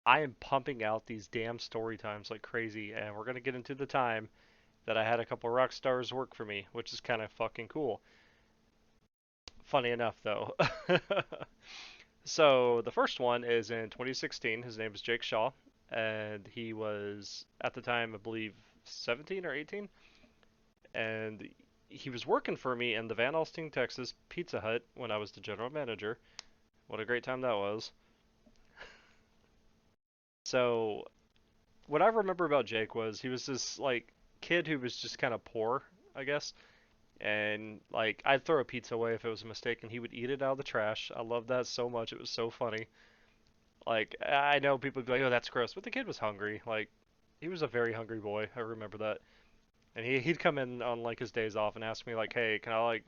I am pumping out these damn story times like crazy, and we're gonna get into the time that I had a couple rock stars work for me, which is kind of fucking cool. Funny enough, though. So the first one is in 2016. His name is Jake Shaw, and he was at the time, I believe, 17 or 18, and he was working for me in the Van Alstyne, Texas Pizza Hut when I was the general manager. What a great time that was. So what I remember about Jake was he was this like kid who was just kind of poor, I guess. And like I'd throw a pizza away if it was a mistake, and he would eat it out of the trash. I loved that so much. It was so funny. Like I know people would be like, "Oh, that's gross," but the kid was hungry. Like he was a very hungry boy. I remember that. And he'd come in on like his days off and ask me like, "Hey, can I like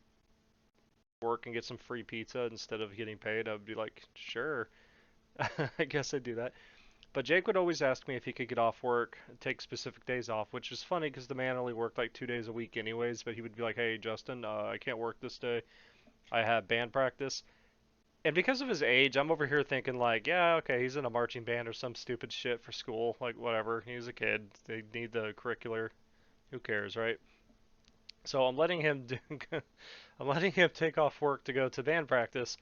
work and get some free pizza instead of getting paid?" I'd be like, "Sure." I guess I'd do that. But Jake would always ask me if he could get off work, take specific days off, which was funny because the man only worked like 2 days a week anyways. But he would be like, "Hey, Justin, I can't work this day. I have band practice." And because of his age, I'm over here thinking like, yeah, okay, he's in a marching band or some stupid shit for school, like whatever. He's a kid. They need the curricular. Who cares, right? So I'm letting him do, I'm letting him take off work to go to band practice.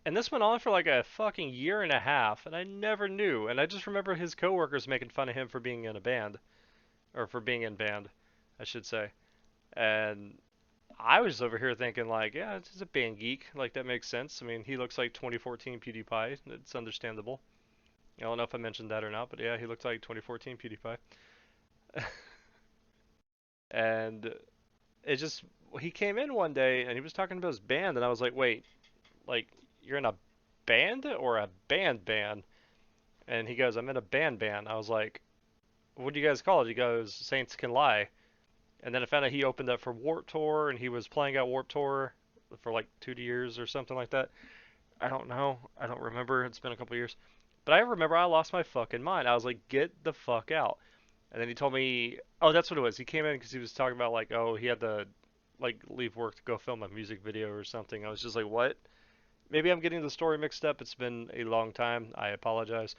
And this went on for like a fucking year and a half, and I never knew. And I just remember his coworkers making fun of him for being in a band, or for being in band, I should say. And I was over here thinking like, yeah, it's a band geek. Like that makes sense. I mean, he looks like 2014 PewDiePie. It's understandable. I don't know if I mentioned that or not, but yeah, he looked like 2014 PewDiePie. And it just he came in one day and he was talking about his band, and I was like, wait, like you're in a band or a band? And he goes, I'm in a band. I was like, what do you guys call it? He goes, Saints Can Lie. And then I found out he opened up for WarpTour, and he was playing at WarpTour for like 2 years or something like that. I don't know. I don't remember. It's been a couple years. But I remember I lost my fucking mind. I was like, get the fuck out. And then he told me, oh, that's what it was. He came in because he was talking about like, oh, he had to like leave work to go film a music video or something. I was just like, what? Maybe I'm getting the story mixed up. It's been a long time. I apologize.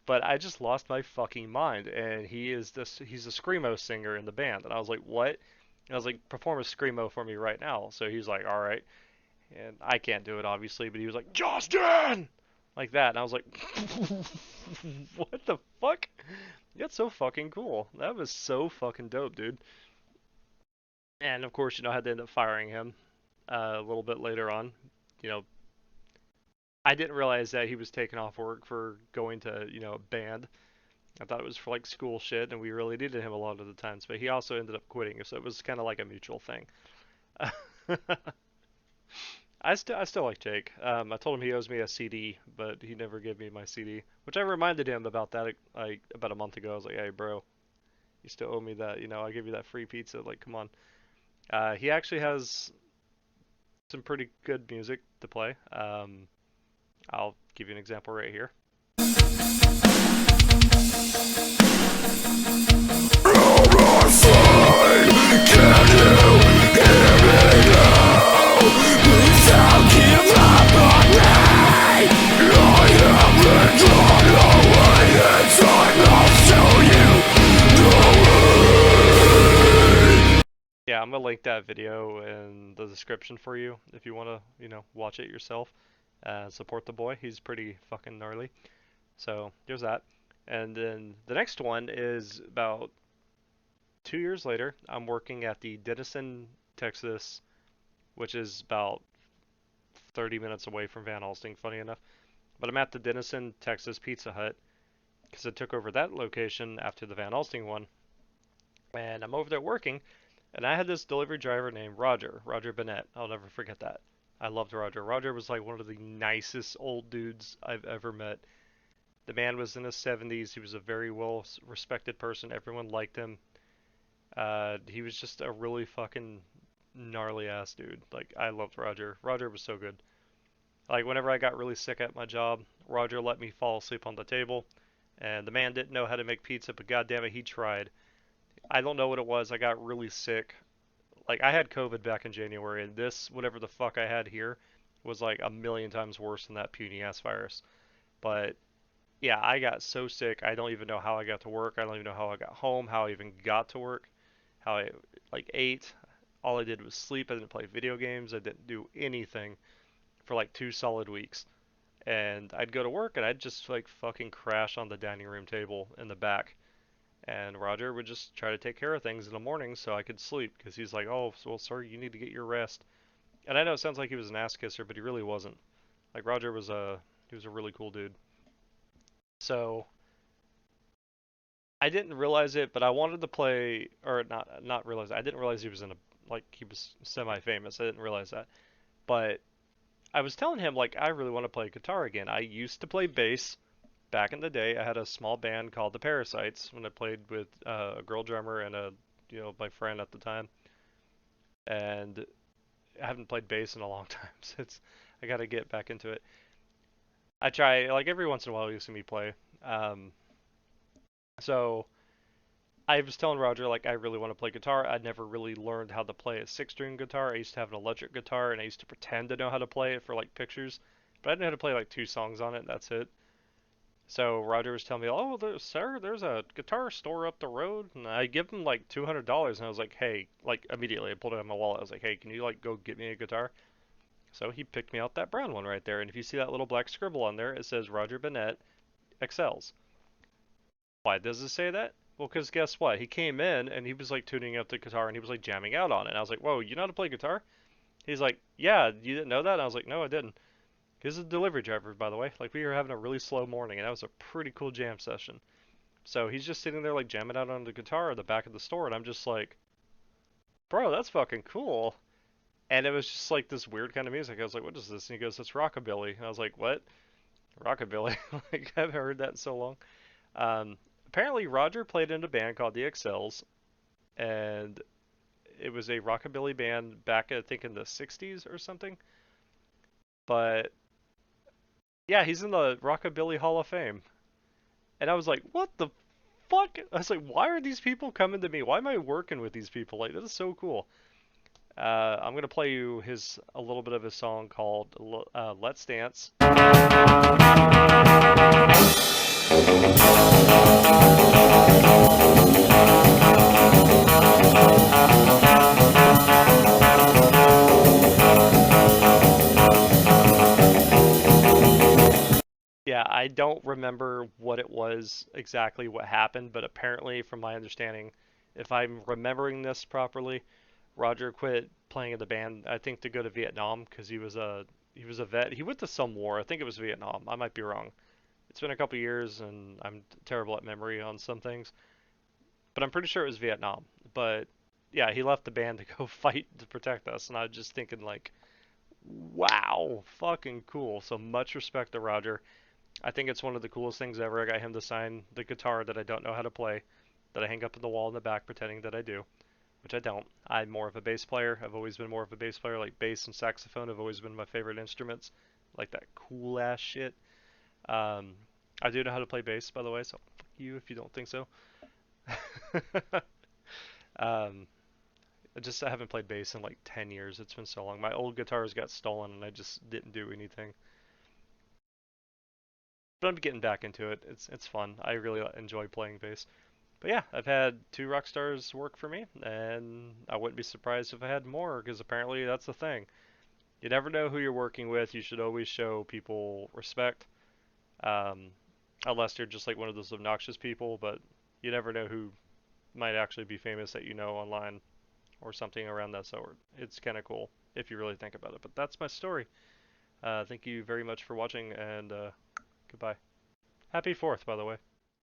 But I just lost my fucking mind. And he's a screamo singer in the band. And I was like, what? And I was like, perform a screamo for me right now. So he's like, all right. And I can't do it obviously, but he was like, Justin! Like that. And I was like, what the fuck? That's so fucking cool. That was so fucking dope, dude. And of course, I had to end up firing him a little bit later on. You know, I didn't realize that he was taking off work for going to, a band. I thought it was for like school shit, and we really needed him a lot of the times. But he also ended up quitting, so it was kind of like a mutual thing. I still like Jake. I told him he owes me a CD, but he never gave me my CD, which I reminded him about that like about a month ago. I was like, hey, bro, you still owe me that. I gave you that free pizza. Like, come on. He actually has some pretty good music to play. I'll give you an example right here. Yeah, I'm gonna link that video in the description for you if you wanna, watch it yourself. Support the boy. He's pretty fucking gnarly. So there's that. And then the next one is about 2 years later. I'm working at the Denison, Texas, which is about 30 minutes away from Van Alstyne, funny enough. But I'm at the Denison, Texas Pizza Hut because I took over that location after the Van Alstyne one. And I'm over there working, and I had this delivery driver named Roger Bennett. I'll never forget that. I loved Roger. Roger was like one of the nicest old dudes I've ever met. The man was in his 70s. He was a very well respected person. Everyone liked him. He was just a really fucking gnarly ass dude. Like, I loved Roger. Roger was so good. Like, whenever I got really sick at my job, Roger let me fall asleep on the table. And the man didn't know how to make pizza, but goddamn it, he tried. I don't know what it was. I got really sick. Like, I had COVID back in January, and this, whatever the fuck I had here, was like a million times worse than that puny ass virus. But yeah, I got so sick. I don't even know how I got to work. I don't even know how I got home, how I even got to work, how I like ate. All I did was sleep. I didn't play video games. I didn't do anything for like 2 solid weeks. And I'd go to work and I'd just like fucking crash on the dining room table in the back. And Roger would just try to take care of things in the morning so I could sleep because he's like, "Oh, well, sir, you need to get your rest." And I know it sounds like he was an ass kisser, but he really wasn't. Like Roger was a really cool dude. So I didn't realize it, but I wanted to play, or not realize it. I didn't realize he was in a like he was semi-famous. I didn't realize that. But I was telling him like I really want to play guitar again. I used to play bass back in the day. I had a small band called the Parasites when I played with a girl drummer and a my friend at the time. And I haven't played bass in a long time, so I got to get back into it. I try like every once in a while you see me play. Um, so I was telling Roger like I really want to play guitar. I'd never really learned how to play a six-string guitar. I used to have an electric guitar and I used to pretend to know how to play it for like pictures, but I didn't know how to play like two songs on it and that's it. So Roger was telling me, "Oh, sir, there's a guitar store up the road," and I give him like $200, and I was like, "Hey," like immediately I pulled it out of my wallet. I was like, "Hey, can you like go get me a guitar?" So he picked me out that brown one right there, and if you see that little black scribble on there, it says Roger Bennett excels. Why does it say that? Well, because guess what? He came in and he was like tuning up the guitar and he was like jamming out on it. And I was like, "Whoa, you know how to play guitar?" He's like, "Yeah, you didn't know that?" And I was like, "No, I didn't." He's a delivery driver, by the way. Like we were having a really slow morning, and that was a pretty cool jam session. So he's just sitting there like jamming out on the guitar at the back of the store, and I'm just like, "Bro, that's fucking cool." And it was just like this weird kind of music. I was like, "What is this?" And he goes, "It's rockabilly." And I was like, "What? Rockabilly?" Like I haven't heard that in so long. Apparently, Roger played in a band called the Excels, and it was a rockabilly band back, I think, in the '60s or something. But yeah, he's in the Rockabilly Hall of Fame. And I was like, what the fuck? I was like, why are these people coming to me? Why am I working with these people? Like, that is so cool. I'm gonna play you his a little bit of his song called "Let's Dance." Yeah, I don't remember what it was exactly what happened, but apparently, from my understanding, if I'm remembering this properly, Roger quit playing in the band. I think to go to Vietnam because he was a vet. He went to some war. I think it was Vietnam. I might be wrong. It's been a couple years, and I'm terrible at memory on some things, but I'm pretty sure it was Vietnam. But yeah, he left the band to go fight to protect us, and I was just thinking like, wow, fucking cool. So much respect to Roger. I think it's one of the coolest things ever. I got him to sign the guitar that I don't know how to play, that I hang up on the wall in the back pretending that I do, which I don't. I'm more of a bass player. I've always been more of a bass player. Like bass and saxophone have always been my favorite instruments. Like that cool ass shit. Um, I do know how to play bass, by the way, so fuck you if you don't think so. um, I haven't played bass in like 10 years. It's been so long. My old guitars got stolen and I just didn't do anything. But I'm getting back into it. It's fun. I really enjoy playing bass. But yeah, I've had two rock stars work for me, and I wouldn't be surprised if I had more, because apparently that's the thing. You never know who you're working with. You should always show people respect, um, unless you're just like one of those obnoxious people. But you never know who might actually be famous that you know online or something around that sort. It's kind of cool if you really think about it. But that's my story. Thank you very much for watching, and goodbye. Happy 4th, by the way.